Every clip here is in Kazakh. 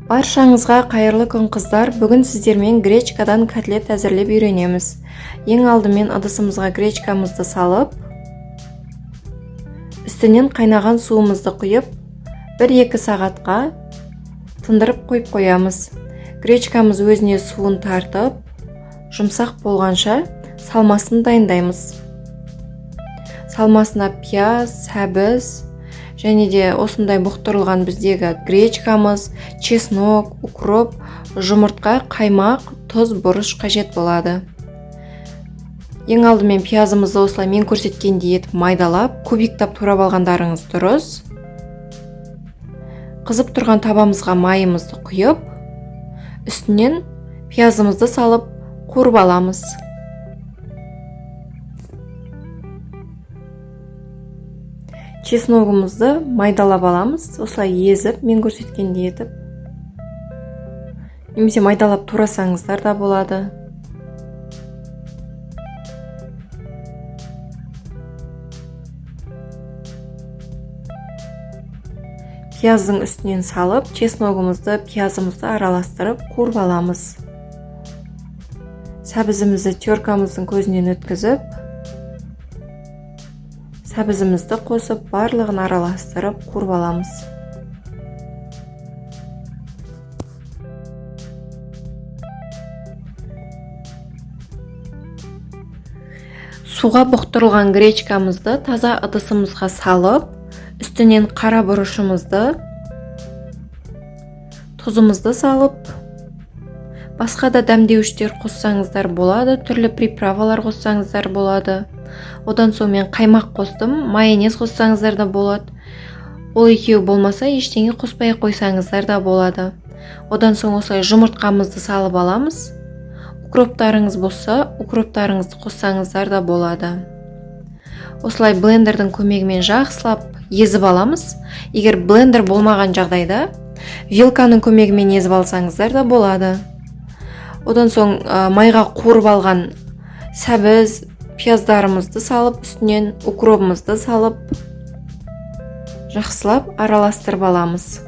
Баршаңызға қайырлы күн қыздар. Бүгін сіздермен гречкадан котлет әзірлеп үйренеміз. Ең алдымен ыдысымызға гречкамызды салып, үстінен қайнаған суымызды құйып, 1-2 сағатқа тындырып қойып қоямыз. Гречкамыз өзіне суын тартып, жұмсақ болғанша салмасын дайындаймыз. Салмасына пияз, сәбіз және де осындай бұқтырылған біздегі гречкамыз, чеснок, укроп, жұмыртқа, қаймақ, тұз, бұрыш қажет болады. Ең алдымен пиязымызды осылай мен көрсеткендей етіп майдалап, кубиктап турап алғандарыңыз дұрыс. Қызып тұрған табамызға майымызды құйып, үстінен пиязымызды салып қуырып аламыз. Чесногымызды майдалап аламыз, осылай езіп, мен көрсеткендей етіп. Немесе майдалап турасаңыздар да болады. Пияздың үстінен салып, чесногымызды, пиязымызды араластырып қуырып аламыз. Сәбізімізді теркамыздың көзінен өткізіп, сәбізімізді қосып, барлығын араластырып қуырып аламыз. Суға бұқтырылған гречкамызды таза ыдысымызға салып, үстінен қара бұрышымызды, тұзымызды салып, басқа да дәмдеуіштер қоссаңыздар болады, түрлі приправалар қоссаңыздар болады. Одан соң мен қаймақ қостым, майонез қоссаңыздар да болады. Ол екеуі болмаса, ештеңе қоспай қойсаңыздар да болады. Одан соң осылай жұмыртқамызды салып аламыз. Укроптарыңыз болса, укроптарыңызды қоссаңыздар да болады. Осылай блендердің көмегімен жақсылап езіп аламыз. Егер блендер болмаған жағдайда, вилканың көмегімен езіп алсаңыздар да болады. Одан соң майға қуырып алған сәбіз, пияздарымызды салып, үстінен укробымызды салып, жақсылап араластырып аламыз.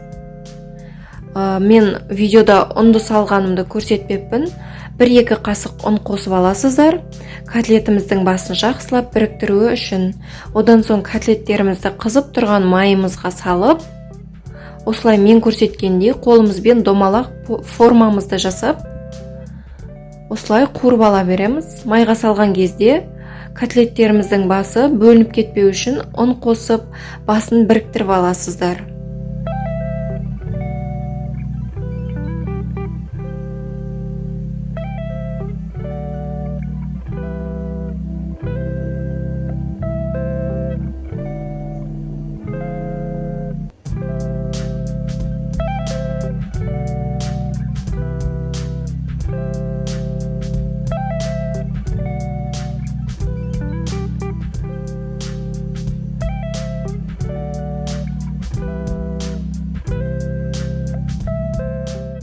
Мен видеода ұнды салғанымды көрсетпеппін. 1-2 қасық ұн қосып аласыздар, котлетіміздің басын жақсылап біріктіруі үшін. Одан соң котлеттерімізді қызып тұрған майымызға салып, осылай мен көрсеткендей қолымызбен домалақ формамызды жасап, осылай қуырып ала береміз. Майға салған кезде котлеттеріміздің басы бөлініп кетпеу үшін ұн қосып, басын біріктіріп аласыздар.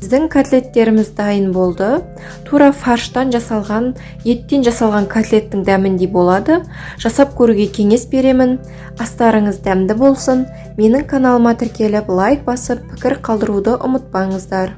Біздің котлеттеріміз дайын болды. Тура фарштан жасалған, еттен жасалған котлеттің дәміндей болады. Жасап көруге кеңес беремін. Астарыңыз дәмді болсын. Менің каналыма тіркеліп, лайк басып, пікір қалдыруды ұмытпаңыздар.